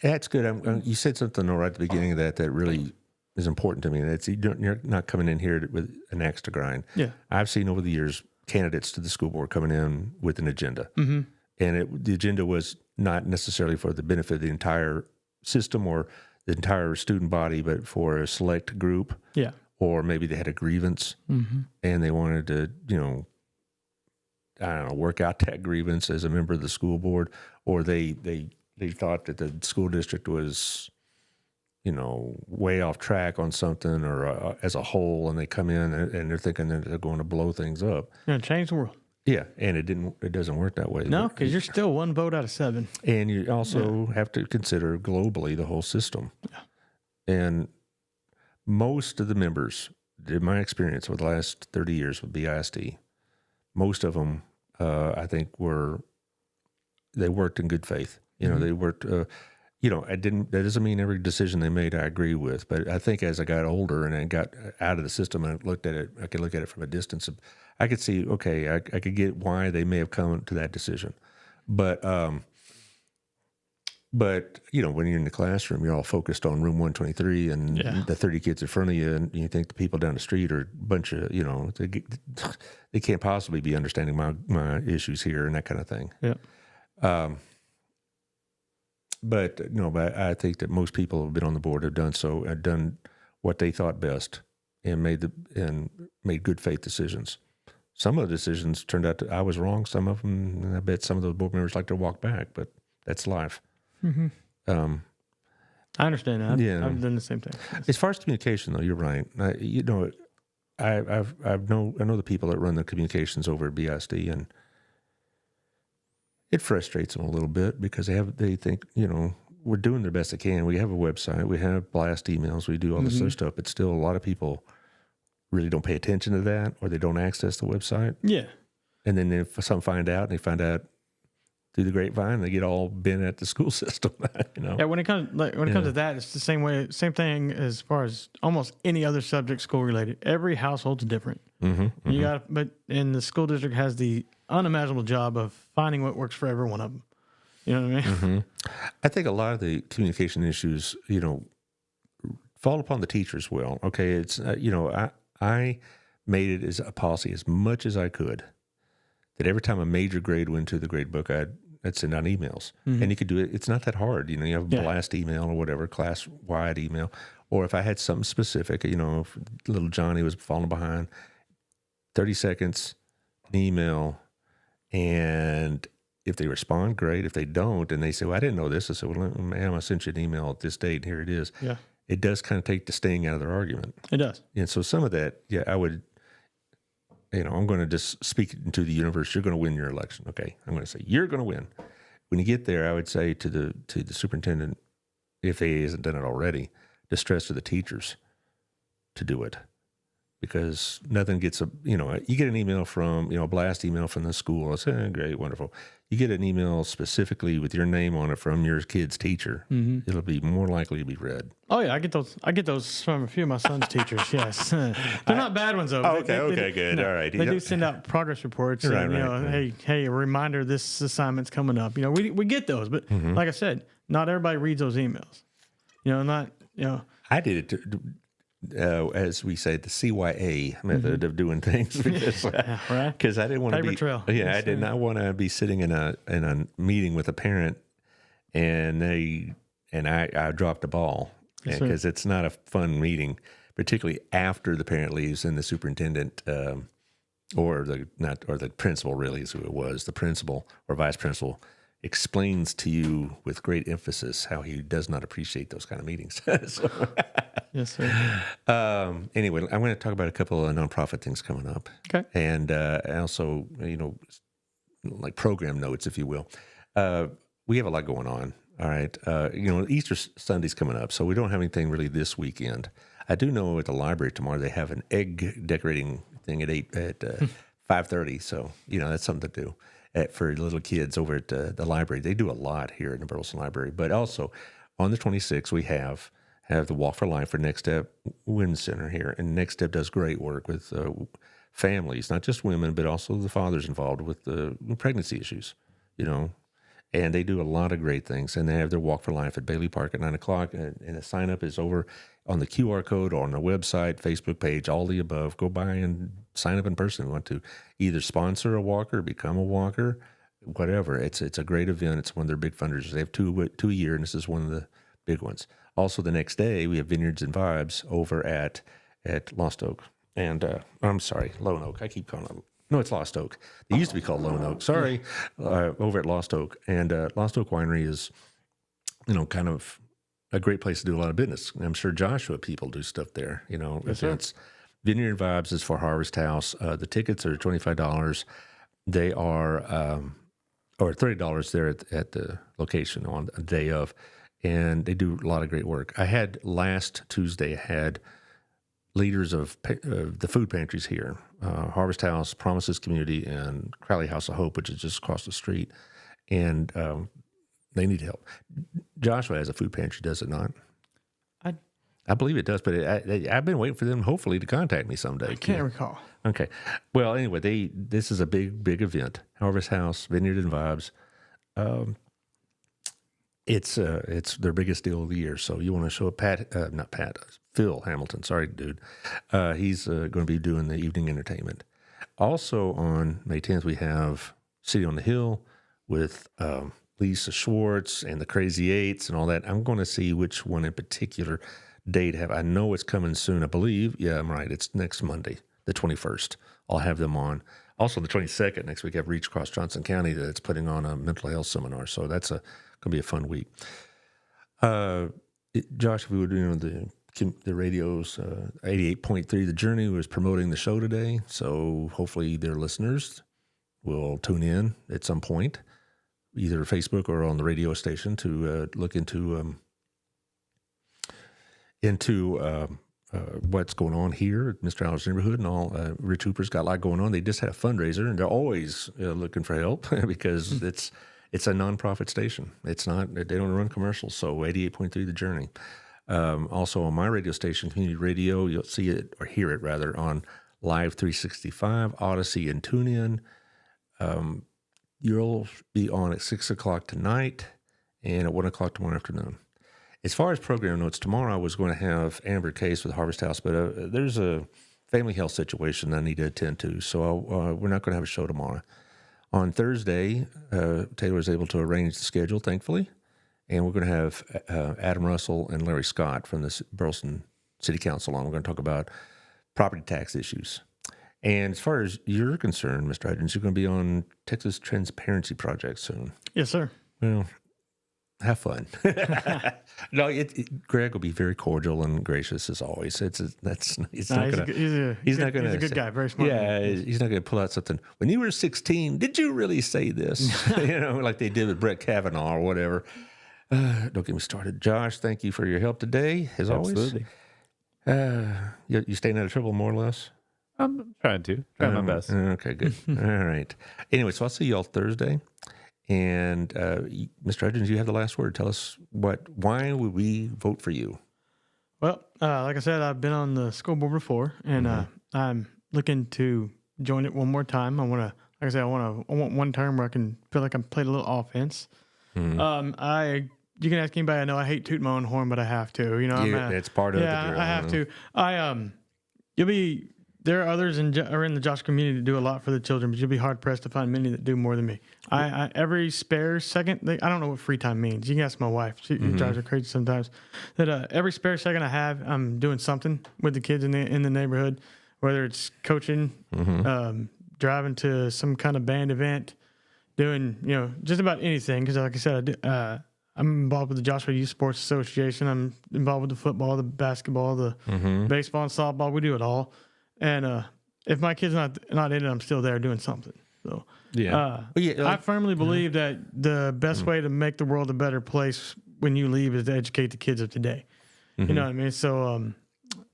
That's good. You said something right at the beginning of that really is important to me. That's you're not coming in here with an axe to grind. Yeah, I've seen over the years candidates to the school board coming in with an agenda, and the agenda was not necessarily for the benefit of the entire system or the entire student body, but for a select group. Yeah, or maybe they had a grievance and they wanted to, work out that grievance as a member of the school board, or they thought that the school district was, way off track on something or as a whole, and they come in and they're thinking that they're going to blow things up.
Change the world.
Yeah, and it doesn't work that way.
No, because you're still one vote out of 7.
And you also have to consider globally the whole system. Yeah. And most of the members, in my experience over the last 30 years with BISD, most of them, I think, they worked in good faith. They worked. That doesn't mean every decision they made I agree with, but I think as I got older and I got out of the system and I could look at it from a distance. I could see, okay, I could get why they may have come to that decision, but when you're in the classroom, you're all focused on room 123 and the 30 kids in front of you, and you think the people down the street are a bunch of, they can't possibly be understanding my issues here and that kind of thing. Yeah. But I think that most people who have been on the board have done so, have done what they thought best, and made good faith decisions. Some of the decisions turned out I was wrong. Some of them, and I bet some of those board members like to walk back, but that's life.
I understand that. I've done the same thing.
As far as communication, though, you're right. I know the people that run the communications over at BISD, and it frustrates them a little bit because they think, we're doing their best they can. We have a website, we have blast emails, we do all this other stuff, but still a lot of people really don't pay attention to that, or they don't access the website. Yeah. And then if some find out, they find out through the grapevine, they get all bent at the school system. Yeah,
when it comes to that, it's the same thing as far as almost any other subject school related. Every household's different. You got, and the school district has the unimaginable job of finding what works for every one of them. You know what I mean?
I think a lot of the communication issues, fall upon the teachers. Well, okay, it's I made it as a policy as much as I could that every time a major grade went to the grade book, I'd send out emails, and you could do it. It's not that hard, you have a blast email or whatever, class wide email, or if I had something specific, if little Johnny was falling behind, 30 seconds, an email, and if they respond, great. If they don't, and they say, well, I didn't know this, I said, well, ma'am, I sent you an email at this date, and here it is.
Yeah.
It does kind of take the sting out of their argument.
It does.
And so some of that, I would, I'm going to just speak into the universe. You're going to win your election. Okay. I'm going to say, you're going to win. When you get there, I would say to the superintendent, if he hasn't done it already, to stress to the teachers to do it. Because nothing gets you get an email from, a blast email from the school. It's great, wonderful. You get an email specifically with your name on it from your kid's teacher. It'll be more likely to be read.
Oh yeah, I get those from a few of my son's teachers. Yes, they're not bad ones though.
Okay, good.
No,
all right.
They do send out progress reports.
Right,
and, hey, a reminder, this assignment's coming up. We get those, but like I said, not everybody reads those emails.
I did it as we say, the CYA method of doing things because I didn't want to be.
Trail.
Yeah, I did not want to be sitting in a meeting with a parent and I dropped the ball because it's not a fun meeting, particularly after the parent leaves and the superintendent or the principal really is who it was, the principal or vice principal explains to you with great emphasis how he does not appreciate those kind of meetings.
Yes, sir.
Anyway, I'm going to talk about a couple of nonprofit things coming up.
Okay.
And also, like program notes, if you will. We have a lot going on. All right. Easter Sunday's coming up, so we don't have anything really this weekend. I do know at the library tomorrow they have an egg decorating thing at 5:30. So, that's something to do for little kids over at the library. They do a lot here in the Burleson Library. But also on the 26th, we have the Walk for Life for Next Step Women's Center here. And Next Step does great work with families, not just women, but also the fathers involved with the pregnancy issues, And they do a lot of great things. And they have their Walk for Life at Bailey Park at 9 o'clock. And the sign up is over on the QR code or on their website, Facebook page, all the above. Go by and sign up in person. You want to either sponsor a walker, become a walker, whatever. It's a great event. It's one of their big fundraisers. They have two a year, and this is one of the big ones. Also, the next day, we have Vineyards and Vibes over at Lost Oak. And I'm sorry, Lone Oak. I keep calling it. No, it's Lost Oak. They used to be called Lone Oak. Sorry, over at Lost Oak. And Lost Oak Winery is, kind of a great place to do a lot of business. I'm sure Joshua people do stuff there, events. Vineyard Vibes is for Harvest House. The tickets are $25. They are, or $30 there at the location on the day of. And they do a lot of great work. Last Tuesday, I had leaders of the food pantries here, Harvest House, Promises Community, and Crowley House of Hope, which is just across the street. And they need help. Joshua has a food pantry, does it not? I believe it does, but I've been waiting for them, hopefully, to contact me someday.
I can't recall.
Okay. Well, anyway, this is a big event. Harvest House, Vineyard and Vibes. It's their biggest deal of the year. So you want to show up Phil Hamilton. Sorry, dude. He's going to be doing the evening entertainment. Also on May 10th, we have City on the Hill with Lisa Schwartz and the Crazy Eights and all that. I'm going to see which one in particular day to have. I know it's coming soon. I believe. Yeah, I'm right. It's next Monday, the 21st. I'll have them on. Also, the 22nd next week, I have Reach Across Johnson County that's putting on a mental health seminar. So that's going to be a fun week. Josh, if we were doing the radio's 88.3, The Journey was promoting the show today. So hopefully their listeners will tune in at some point, either Facebook or on the radio station to look into what's going on here at Mr. Allard's neighborhood and all. Rich Hooper's got a lot going on. They just had a fundraiser, and they're always looking for help because it's a nonprofit station. It's not, they don't run commercials. So 88.3 The Journey. Also on my radio station, Community Radio, you'll see it or hear it rather on Live 365, Odyssey, and TuneIn. You'll be on at 6 o'clock tonight and at 1 o'clock tomorrow afternoon. As far as program notes, tomorrow I was going to have Amber Case with Harvest House, but there's a family health situation I need to attend to, so we're not going to have a show tomorrow. On Thursday, Taylor was able to arrange the schedule, thankfully, and we're going to have Adam Russell and Larry Scott from the Burleson City Council on. We're going to talk about property tax issues. And as far as you're concerned, Mr. Hudgens, you're going to be on Texas Transparency Project soon.
Yes, sir.
Well, have fun. No, Greg will be very cordial and gracious as always. He's not going to. He's a good
guy, very smart.
Yeah, he's not going to pull out something. When you were 16, did you really say this? Like they did with Brett Kavanaugh or whatever. Don't get me started. Josh, thank you for your help today, as
Absolutely.
always. You staying out of trouble more or less?
I'm trying my best.
Okay, good. All right. Anyway, so I'll see you all Thursday. And Mr. Hudgens, you have the last word. Tell us why would we vote for you?
Well, like I said, I've been on the school board before, and I'm looking to join it one more time. I want one term where I can feel like I'm played a little offense. You can ask anybody I know. I hate tooting my own horn, but I have to.
It's part of it.
Yeah, I have to. There are others in the Josh community that do a lot for the children, but you'll be hard pressed to find many that do more than me. I every spare second, I don't know what free time means. You can ask my wife; she drives her crazy sometimes. That every spare second I have, I'm doing something with the kids in the neighborhood, whether it's coaching, driving to some kind of band event, doing just about anything. Because like I said, I'm involved with the Joshua Youth Sports Association. I'm involved with the football, the basketball, the baseball, and softball. We do it all. And if my kid's not in it, I'm still there doing something. So I firmly believe that the best way to make the world a better place when you leave is to educate the kids of today. You know what I mean? So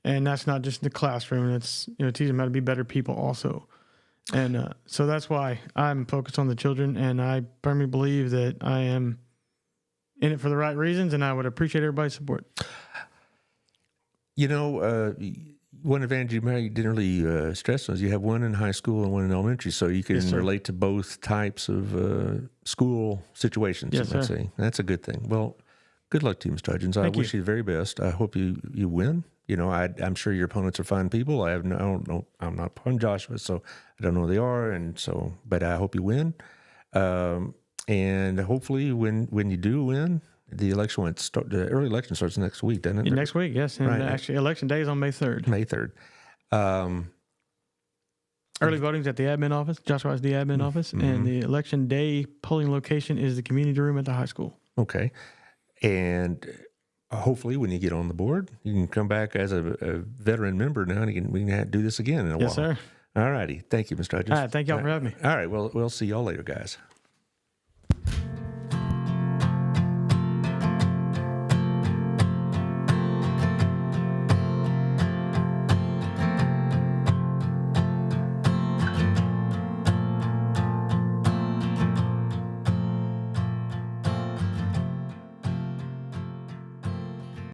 and that's not just in the classroom. It's teach them how to be better people also. And so that's why I'm focused on the children, and I firmly believe that I am in it for the right reasons, and I would appreciate everybody's support.
One advantage you didn't really stress was you have one in high school and one in elementary, so you can relate to both types of school situations.
Yes,
let's
sir.
say that's a good thing. Well, good luck to you, Mr. Hudgens. I wish you the very best. I hope you win. I'm sure your opponents are fine people. I'm not from Joshua, so I don't know who they are, but I hope you win. And hopefully, when you do win, the early election starts next week, doesn't it?
Next week, yes. And actually, election day is on May 3rd.
May 3rd.
Early voting's at the admin office. Joshua has the admin office, and the election day polling location is the community room at the high school.
Okay. And hopefully, when you get on the board, you can come back as a veteran member now, and we can do this again in a while.
Yes, sir.
All righty. Thank you, Mr. Hudgens.
All right. Thank y'all for having me.
All right. Well, we'll see y'all later, guys.